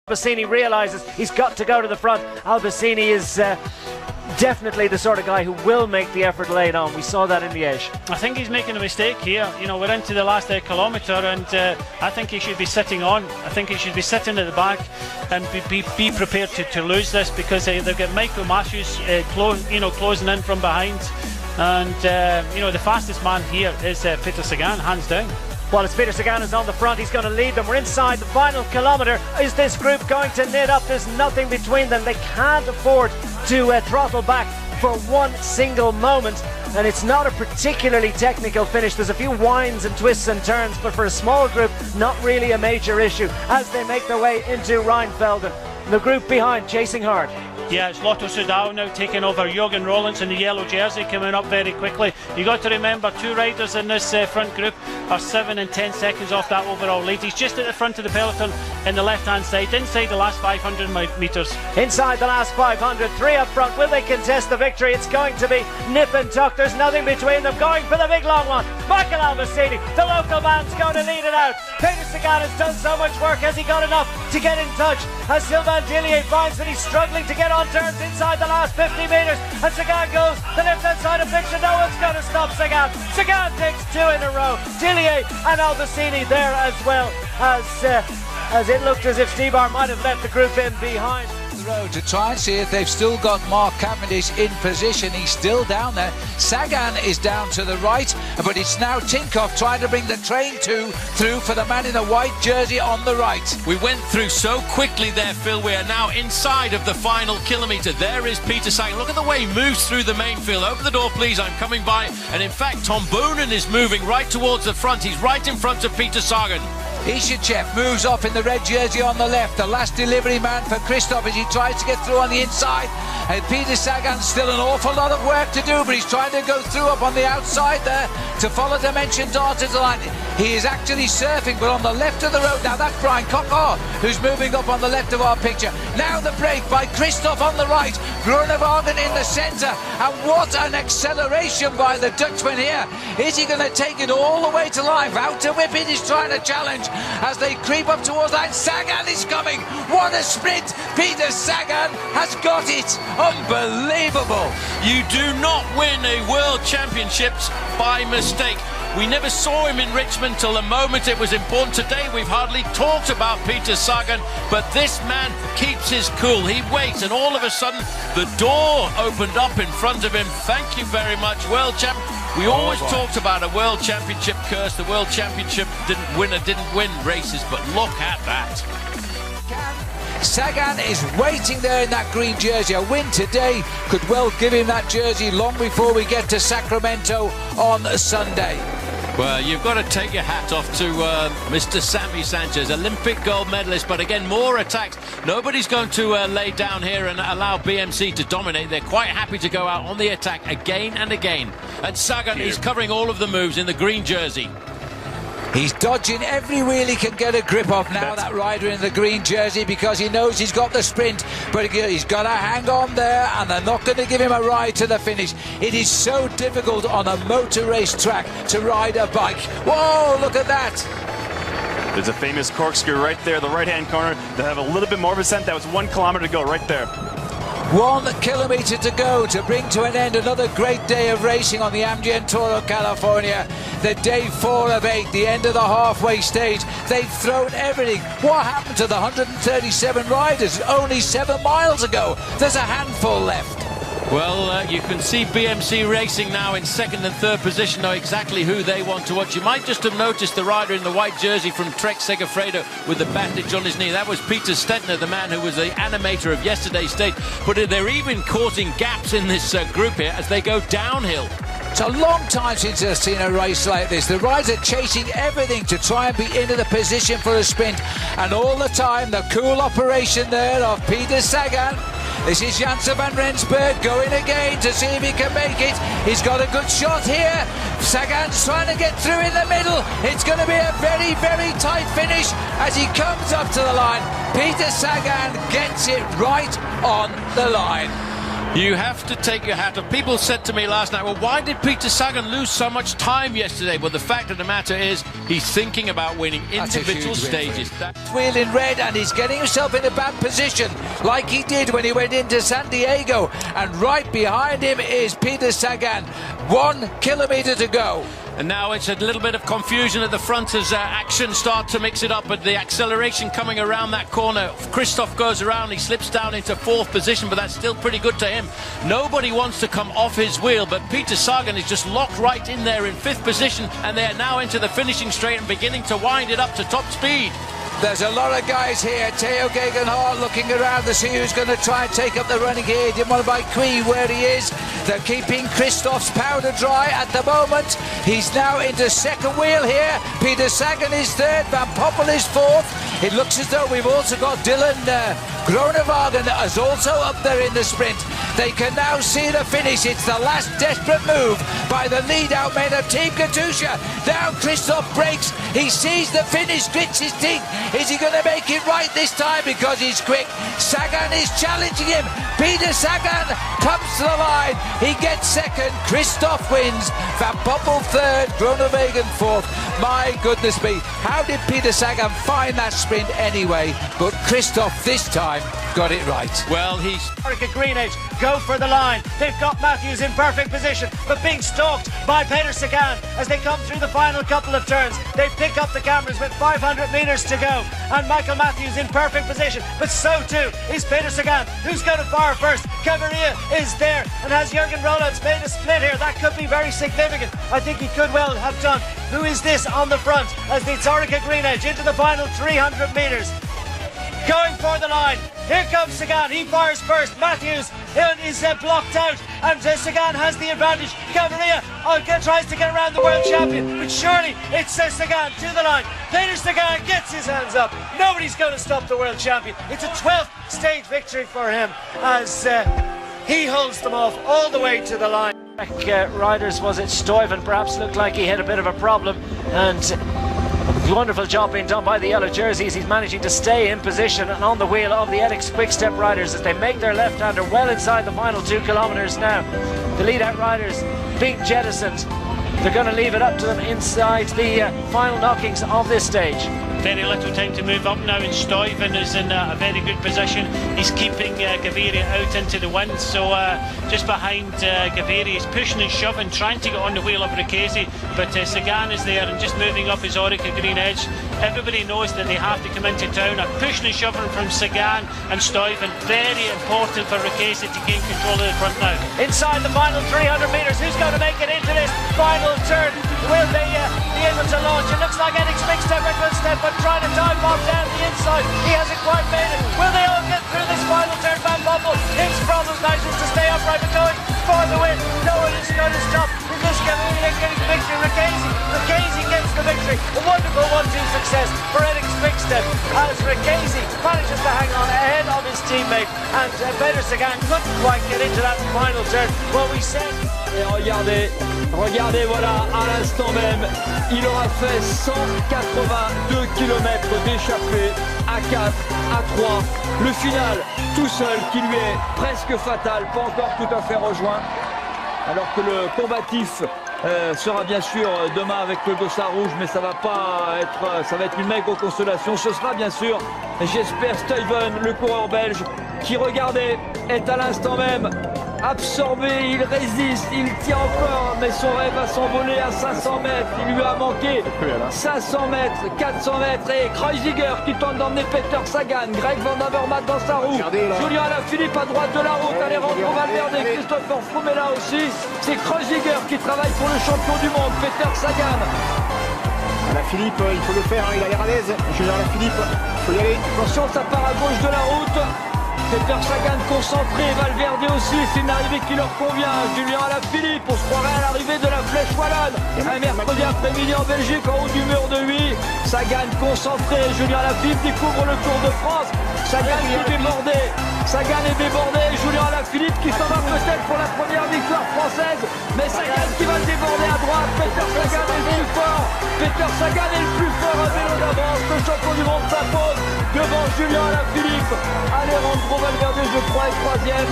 Albacini realises he's got to go to the front. Albacini is definitely the sort of guy who will make the effort late on. We saw that in Liège. I think he's making a mistake here. You know, we're into the last kilometre, and I think he should be sitting on. I think he should be sitting at the back and be prepared to lose this, because they've got Michael Matthews closing in from behind, and the fastest man here is Peter Sagan, hands down. Well, as Peter Sagan is on the front, he's going to lead them. We're inside the final kilometre. Is this group going to knit up? There's nothing between them. They can't afford to throttle back for one single moment. And it's not a particularly technical finish. There's a few winds and twists and turns, but for a small group, not really a major issue as they make their way into Rheinfelden. The group behind, chasing hard. Yeah, it's Lotto Soudal now taking over. Jürgen Rollins in the yellow jersey coming up very quickly. You got to remember, two riders in this front group are 7 and 10 seconds off that overall lead. He's just at the front of the peloton in the left-hand side, inside the last 500 metres. Inside the last 500, three up front. Will they contest the victory? It's going to be nip and tuck. There's nothing between them. Going for the big long one. Michael Albacini, the local man's going to lead it out. Peter Sagan has done so much work. Has he got enough to get in touch? As Sylvain Dillier finds that he's struggling to get on turns inside the last 50 metres, and Sagan goes the left-hand side of picture. No one's going to stop Sagan. Sagan takes two in a row. Dillier and Albacini there as well, as it looked as if Stibar might have left the group in behind. Road to try and see if they've still got Mark Cavendish in position. He's still down there. Sagan is down to the right, but it's now Tinkoff trying to bring the train through for the man in the white jersey on the right. We went through so quickly there, Phil. We are now inside of the final kilometre. There is Peter Sagan. Look at the way he moves through the main field. Open the door, please. I'm coming by. And in fact, Tom Boonen is moving right towards the front. He's right in front of Peter Sagan. Ishachev moves off in the red jersey on the left, the last delivery man for Christoph as he tries to get through on the inside. And Peter Sagan's still an awful lot of work to do, but he's trying to go through up on the outside there to follow Dimension Data to the line. He is actually surfing, but on the left of the road now, that's Brian Cockar who's moving up on the left of our picture. Now the break by Christoph on the right, Groenewagen in the centre, and what an acceleration by the Dutchman here. Is he going to take it all the way to line? Out to whip it is trying to challenge as they creep up towards that. Sagan is coming. What a sprint. Peter Sagan has got it. Unbelievable. You do not win a World Championships by mistake. We never saw him in Richmond till the moment it was important. Today we've hardly talked about Peter Sagan, but this man keeps his cool. He waits, and all of a sudden the door opened up in front of him. Thank you very much, World Champ. We always talked about a World Championship curse. The World Championship didn't win races, but look at that. Sagan is waiting there in that green jersey. A win today could well give him that jersey long before we get to Sacramento on Sunday. Well, you've got to take your hat off to Mr. Sammy Sanchez, Olympic gold medalist, but again, more attacks. Nobody's going to lay down here and allow BMC to dominate. They're quite happy to go out on the attack again and again. And Sagan is covering all of the moves in the green jersey. He's dodging every wheel he can get a grip of now, that rider in the green jersey, because he knows he's got the sprint, but he's got to hang on there, and they're not going to give him a ride to the finish. It is so difficult on a motor race track to ride a bike. Whoa, look at that. There's a famous corkscrew right there, the right-hand corner. They have a little bit more of a scent. That was 1 kilometre to go right there. 1 kilometre to go to bring to an end another great day of racing on the Amgen Tour of California. The day 4 of 8, the end of the halfway stage. They've thrown everything. What happened to the 137 riders only 7 miles ago? There's a handful left. Well, you can see BMC Racing now in 2nd and 3rd position, know exactly who they want to watch. You might just have noticed the rider in the white jersey from Trek Segafredo with the bandage on his knee. That was Peter Stettner, the man who was the animator of yesterday's stage. But they're even causing gaps in this group here as they go downhill. It's a long time since I've seen a race like this. The riders are chasing everything to try and be into the position for a sprint. And all the time, the cool operation there of Peter Sagan. This is Janssen van Rensburg going again to see if he can make it. He's got a good shot here. Sagan's trying to get through in the middle. It's going to be a very, very tight finish as he comes up to the line. Peter Sagan gets it right on the line. You have to take your hat off. People said to me last night, well, why did Peter Sagan lose so much time yesterday? Well, the fact of the matter is he's thinking about winning individual stages. Wheel in red, and he's getting himself in a bad position like he did when he went into San Diego. And right behind him is Peter Sagan. 1 kilometre to go. And now it's a little bit of confusion at the front as action start to mix it up, but the acceleration coming around that corner. Christoph goes around, he slips down into 4th position, but that's still pretty good to him. Nobody wants to come off his wheel, but Peter Sagan is just locked right in there in 5th position, and they're now into the finishing straight and beginning to wind it up to top speed. There's a lot of guys here. Theo Gegenhardt looking around to see who's going to try and take up the running here. Didn't want to buy Quee where he is. They're keeping Christoph's powder dry at the moment. He's now into 2nd wheel here. Peter Sagan is 3rd. Van Poppel is 4th. It looks as though we've also got Dylan Groenewegen is also up there in the sprint. They can now see the finish. It's the last desperate move by the lead-out men of Team Katusha. Now Christoph breaks. He sees the finish, grits his teeth. Is he going to make it right this time? Because he's quick. Sagan is challenging him. Peter Sagan comes to the line. He gets 2nd. Christoph wins. Van Poppel 3rd. Groenewegen 4th. My goodness me. How did Peter Sagan find that sprint anyway? But Christoph this time got it right. Well, he's... Orica Greenedge go for the line. They've got Matthews in perfect position, but being stalked by Peter Sagan as they come through the final couple of turns. They pick up the cameras with 500 metres to go, and Michael Matthews in perfect position, but so too is Peter Sagan. Who's going to fire first? Cavaria is there, and has Jürgen Roland's made a split here? That could be very significant. I think he could well have done. Who is this on the front as the Orica Greenedge into the final 300 metres? Going for the line. Here comes Sagan. He fires first. Matthews is blocked out, and Sagan has the advantage. Cavaria tries to get around the world champion, but surely it's Sagan to the line. Peter Sagan gets his hands up. Nobody's going to stop the world champion. It's a 12th stage victory for him as he holds them off all the way to the line. Riders, was it Stuyven? Perhaps looked like he had a bit of a problem, and wonderful job being done by the yellow jerseys. He's managing to stay in position and on the wheel of the Elix Quick-Step riders as they make their left-hander well inside the final 2 kilometres now. The lead-out riders being jettisoned. They're going to leave it up to them inside the final knockings of this stage. Very little time to move up now, and Stuyven is in a very good position. He's keeping Gaviria out into the wind, so just behind Gaviria, he's pushing and shoving, trying to get on the wheel of Ricchesi, but Sagan is there and just moving up his Orica Greenedge. Everybody knows that they have to come into town. A pushing and shoving from Sagan and Stuyven, very important for Ricchesi to gain control of the front now. Inside the final 300 metres, who's going to make it into this final turn? Will they be able to launch? It looks like Elix Quick-Step or Quick-Step, but trying to dive bomb down the inside. He hasn't quite made it. Will they all get through this final turn? Van Poppel, his problems nice is to stay upright, but going for the win. No one is going to stop. This Gaviria getting the victory. Ricchesi gets the victory. A wonderful 1-2 success for Elix Quick-Step as Ricchesi manages to hang on ahead of his teammate, and Peter Sagan couldn't quite get into that final turn. Well, we said. Et regardez, voilà, à l'instant même, il aura fait 182 km d'échappée à 4, à 3. Le final, tout seul, qui lui est presque fatal, pas encore tout à fait rejoint. Alors que le combatif sera bien sûr demain avec le dossard rouge, mais ça va être une maigre consolation. Ce sera bien sûr, j'espère, Stuyven, le coureur belge, qui, regardez, est à l'instant même absorbé, il résiste, il tient encore, mais son rêve va s'envoler à 500 mètres. Il lui a manqué 500 mètres, 400 mètres, et Kreuziger qui tente d'emmener Peter Sagan, Greg Van Avermaet dans sa roue, Julien Alaphilippe à droite de la route, Alejandro Valverde, Christopher Froome est là aussi. C'est Kreuziger qui travaille pour le champion du monde, Peter Sagan. Alaphilippe, il faut le faire, il a l'air à l'aise. Julien Alaphilippe, il faut y aller. Attention, ça part à gauche de la route. Peter Sagan concentré, Valverde aussi, c'est une arrivée qui leur convient. Julien Alaphilippe, on se croirait à l'arrivée de la Flèche Wallonne. Un mercredi après-midi en Belgique, en haut du mur de 8. Sagan concentré, Julien Alaphilippe découvre le Tour de France. Sagan est débordé, Julien Alaphilippe qui s'en va peut-être pour la première victoire française. Mais Sagan qui va déborder à droite, Peter Sagan est le plus fort. Peter Sagan est le plus fort à vélo d'avance. Le champion du monde s'impose devant Julien Alaphilippe. Alejandro Valverde, je crois, est 3e.